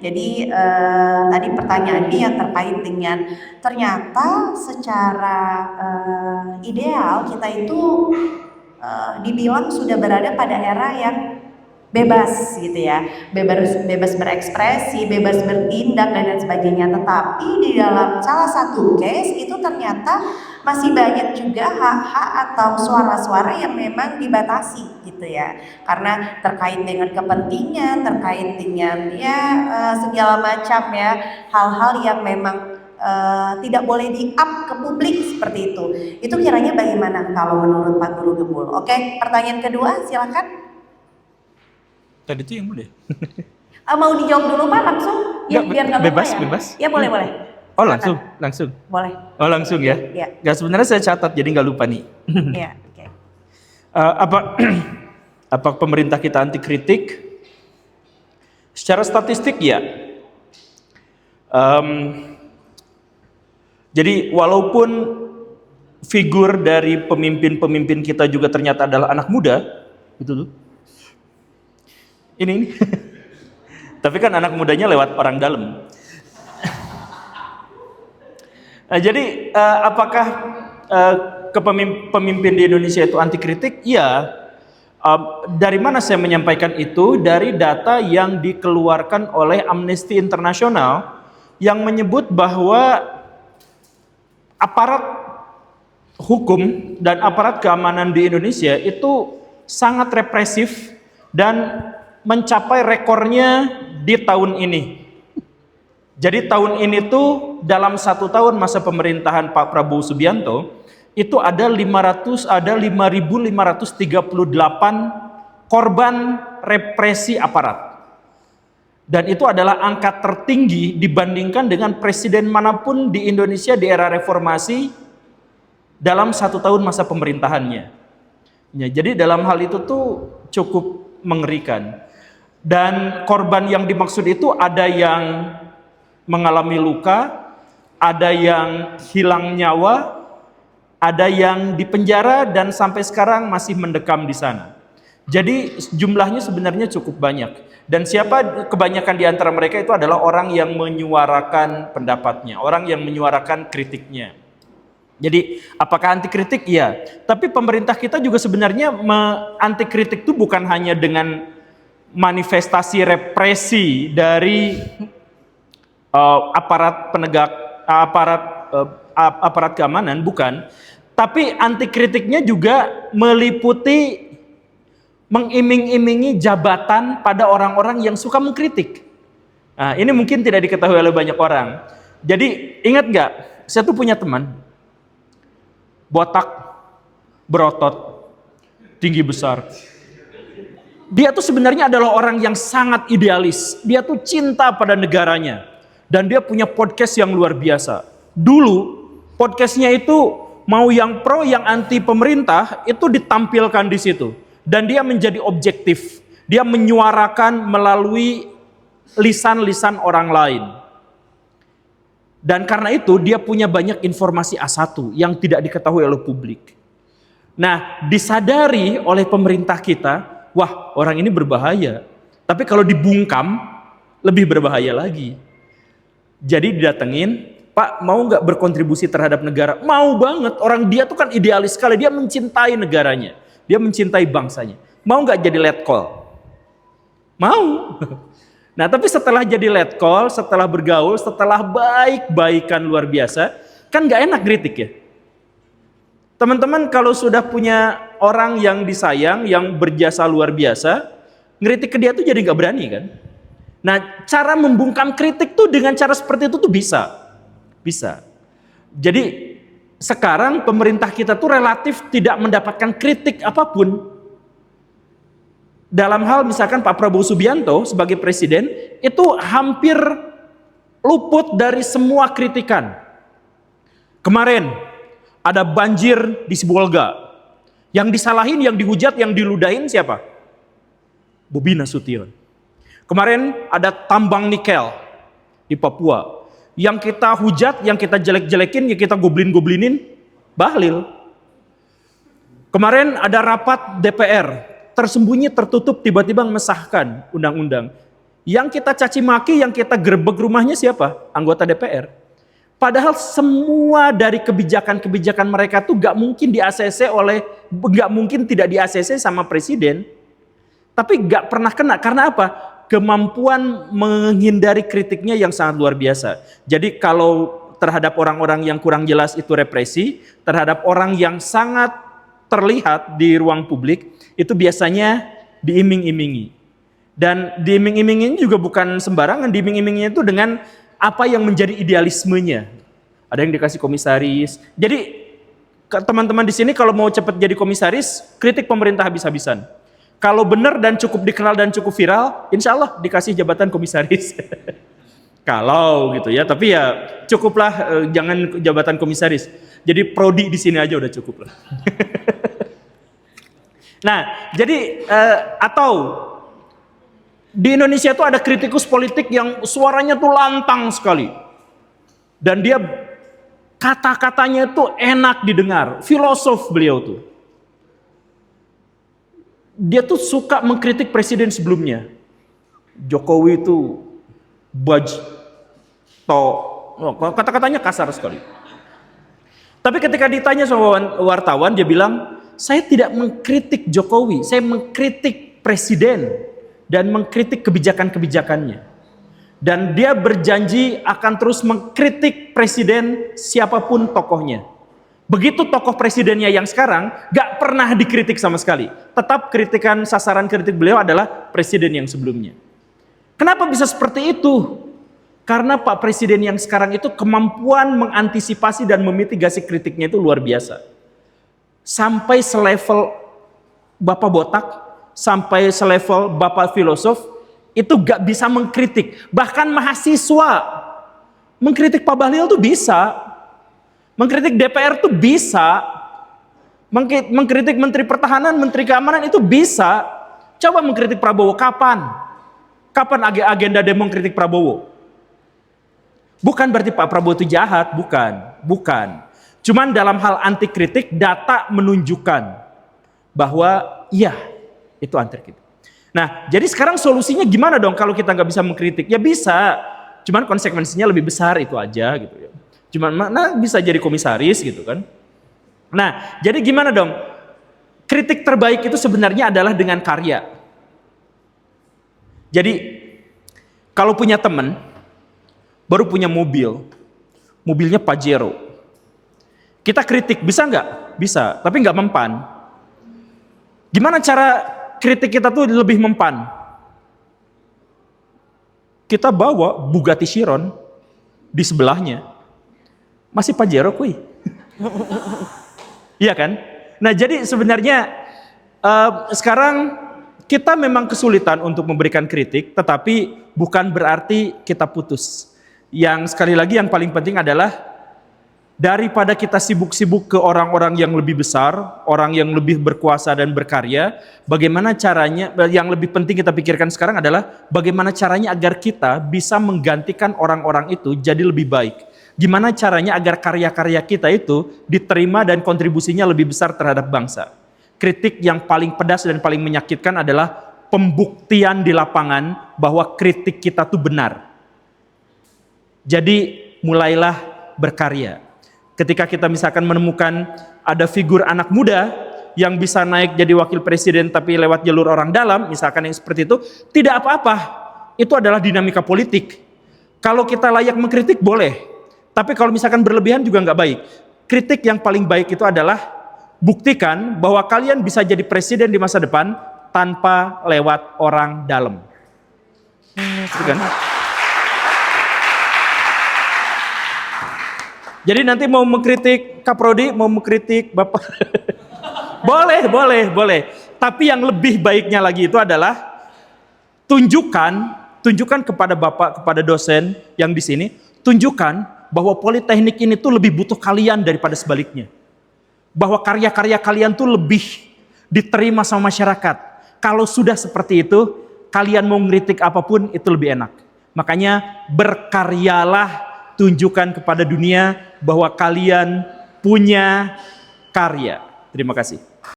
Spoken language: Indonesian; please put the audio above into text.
Jadi tadi pertanyaannya yang terkait dengan ternyata secara ideal kita itu dibilang sudah berada pada era yang bebas gitu ya, bebas berekspresi, bebas bertindak dan lain sebagainya. Tetapi di dalam salah satu case itu ternyata masih banyak juga hak-hak atau suara-suara yang memang dibatasi gitu ya, karena terkait dengan kepentingan, terkait dengan ya segala macam ya hal-hal yang memang tidak boleh di-up ke publik seperti itu. Itu kiranya bagaimana kalau menurut Pak Guru Gembul? Oke, pertanyaan kedua silakan. Tadi itu yang mana? Mau dijawab dulu Pak langsung? Ya biar nggak lupa bebas, ya. bebas. Ya boleh. Oh Silakan. langsung. Boleh. Oh langsung ya. Ya. Nggak, sebenarnya saya catat jadi nggak lupa nih. Ya. Oke. Apa pemerintah kita anti kritik? Secara statistik ya. Jadi walaupun figur dari pemimpin-pemimpin kita juga ternyata adalah anak muda, gitu tuh. Ini. Tapi kan anak mudanya lewat orang dalam. Nah, jadi apakah pemimpin di Indonesia itu anti kritik? Iya. Dari mana saya menyampaikan itu? Dari data yang dikeluarkan oleh Amnesty International yang menyebut bahwa aparat hukum dan aparat keamanan di Indonesia itu sangat represif dan mencapai rekornya di tahun ini. Jadi tahun ini tuh dalam 1 tahun masa pemerintahan Pak Prabowo Subianto itu ada 5.538 korban represi aparat. Dan itu adalah angka tertinggi dibandingkan dengan presiden manapun di Indonesia di era reformasi dalam 1 tahun masa pemerintahannya. Ya, jadi dalam hal itu tuh cukup mengerikan. Dan korban yang dimaksud itu ada yang mengalami luka, ada yang hilang nyawa, ada yang dipenjara dan sampai sekarang masih mendekam di sana. Jadi jumlahnya sebenarnya cukup banyak. Dan kebanyakan di antara mereka itu adalah orang yang menyuarakan pendapatnya, orang yang menyuarakan kritiknya. Jadi apakah anti kritik? Iya. Tapi pemerintah kita juga sebenarnya anti kritik itu bukan hanya dengan manifestasi represi dari aparat keamanan, bukan. Tapi anti kritiknya juga meliputi mengiming-imingi jabatan pada orang-orang yang suka mengkritik. Nah, ini mungkin tidak diketahui oleh banyak orang. Jadi ingat nggak? Saya tuh punya teman botak, berotot, tinggi besar. Dia tuh sebenarnya adalah orang yang sangat idealis. Dia tuh cinta pada negaranya. Dan dia punya podcast yang luar biasa. Dulu podcastnya itu mau yang pro yang anti pemerintah itu ditampilkan di situ. Dan dia menjadi objektif. Dia menyuarakan melalui lisan-lisan orang lain. Dan karena itu dia punya banyak informasi A1 yang tidak diketahui oleh publik. Nah, disadari oleh pemerintah kita, wah, orang ini berbahaya. Tapi kalau dibungkam, lebih berbahaya lagi. Jadi didatengin, Pak, mau nggak berkontribusi terhadap negara? Mau banget. Orang dia tuh kan idealis sekali. Dia mencintai negaranya. Dia mencintai bangsanya. Mau nggak jadi letkol? Mau. Nah, tapi setelah jadi letkol, setelah bergaul, setelah baik-baikan luar biasa, kan nggak enak kritik ya. Teman-teman kalau sudah punya orang yang disayang, yang berjasa luar biasa, ngeritik ke dia tuh jadi nggak berani kan. Nah, cara membungkam kritik tuh dengan cara seperti itu tuh bisa. Jadi sekarang pemerintah kita tuh relatif tidak mendapatkan kritik apapun. Dalam hal misalkan Pak Prabowo Subianto sebagai presiden itu hampir luput dari semua kritikan. Kemarin ada banjir di Sibolga. Yang disalahin, yang dihujat, yang diludahin siapa? Bobi Nasution. Kemarin ada tambang nikel di Papua. Yang kita hujat, yang kita jelek-jelekin, yang kita goblin-goblinin, Bahlil. Kemarin ada rapat DPR, tersembunyi tertutup tiba-tiba mengesahkan undang-undang. Yang kita caci maki, yang kita gerbek rumahnya siapa? Anggota DPR. Padahal semua dari kebijakan-kebijakan mereka tuh gak mungkin gak mungkin tidak di-ACC sama presiden. Tapi gak pernah kena, karena apa? Kemampuan menghindari kritiknya yang sangat luar biasa. Jadi kalau terhadap orang-orang yang kurang jelas itu represi, terhadap orang yang sangat terlihat di ruang publik, itu biasanya diiming-imingi. Dan diiming-imingnya juga bukan sembarangan, diiming-imingnya itu dengan apa yang menjadi idealismenya. Ada yang dikasih komisaris. Jadi teman-teman di sini kalau mau cepat jadi komisaris, kritik pemerintah habis-habisan. Kalau benar dan cukup dikenal dan cukup viral, insya Allah dikasih jabatan komisaris. Kalau gitu ya, tapi ya cukuplah jangan jabatan komisaris. Jadi prodi di sini aja udah cukup lah. Nah, jadi atau di Indonesia itu ada kritikus politik yang suaranya tuh lantang sekali. Dan dia kata-katanya tuh enak didengar. Filosof beliau tuh. Dia tuh suka mengkritik presiden sebelumnya. Jokowi itu kata-katanya kasar sekali. Tapi ketika ditanya sama wartawan, dia bilang, saya tidak mengkritik Jokowi, saya mengkritik presiden. Dan mengkritik kebijakan-kebijakannya. Dan dia berjanji akan terus mengkritik presiden siapapun tokohnya. Begitu tokoh presidennya yang sekarang gak pernah dikritik sama sekali. Tetap sasaran kritik beliau adalah presiden yang sebelumnya. Kenapa bisa seperti itu? Karena Pak Presiden yang sekarang itu kemampuan mengantisipasi dan memitigasi kritiknya itu luar biasa. Sampai selevel Bapak Botak, sampai selevel Bapak filosof, itu gak bisa mengkritik. Bahkan mahasiswa mengkritik Pak Bahlil tuh bisa. Mengkritik DPR tuh bisa. Mengkritik Menteri Pertahanan, Menteri Keamanan itu bisa. Coba mengkritik Prabowo, kapan? Kapan agenda demo mengkritik Prabowo? Bukan berarti Pak Prabowo itu jahat, bukan. Cuman dalam hal anti kritik, data menunjukkan bahwa iya, itu anti kritik. Nah, jadi sekarang solusinya gimana dong kalau kita nggak bisa mengkritik? Ya bisa, cuman konsekuensinya lebih besar itu aja gitu ya. Cuman mana bisa jadi komisaris gitu kan? Nah, jadi gimana dong? Kritik terbaik itu sebenarnya adalah dengan karya. Jadi kalau punya teman baru punya mobilnya Pajero, kita kritik bisa nggak? Bisa, tapi nggak mempan. Gimana cara kritik kita tuh lebih mempan? Kita bawa Bugatti Chiron di sebelahnya, masih Pajero kuy. Iya kan? Nah jadi sebenarnya sekarang kita memang kesulitan untuk memberikan kritik, tetapi bukan berarti kita putus. Yang sekali lagi yang paling penting adalah daripada kita sibuk-sibuk ke orang-orang yang lebih besar, orang yang lebih berkuasa dan berkarya, bagaimana caranya, yang lebih penting kita pikirkan sekarang adalah bagaimana caranya agar kita bisa menggantikan orang-orang itu jadi lebih baik. Gimana caranya agar karya-karya kita itu diterima dan kontribusinya lebih besar terhadap bangsa. Kritik yang paling pedas dan paling menyakitkan adalah pembuktian di lapangan bahwa kritik kita tuh benar. Jadi mulailah berkarya. Ketika kita misalkan menemukan ada figur anak muda yang bisa naik jadi wakil presiden tapi lewat jalur orang dalam, misalkan yang seperti itu, tidak apa-apa. Itu adalah dinamika politik. Kalau kita layak mengkritik boleh, tapi kalau misalkan berlebihan juga nggak baik. Kritik yang paling baik itu adalah buktikan bahwa kalian bisa jadi presiden di masa depan tanpa lewat orang dalam. Kan? Jadi nanti mau mengkritik Kaprodi, mau mengkritik Bapak. boleh. Tapi yang lebih baiknya lagi itu adalah tunjukkan kepada Bapak, kepada dosen yang di sini, tunjukkan bahwa politeknik ini tuh lebih butuh kalian daripada sebaliknya. Bahwa karya-karya kalian tuh lebih diterima sama masyarakat. Kalau sudah seperti itu, kalian mau ngeritik apapun itu lebih enak. Makanya berkaryalah, tunjukkan kepada dunia bahwa kalian punya karya. Terima kasih.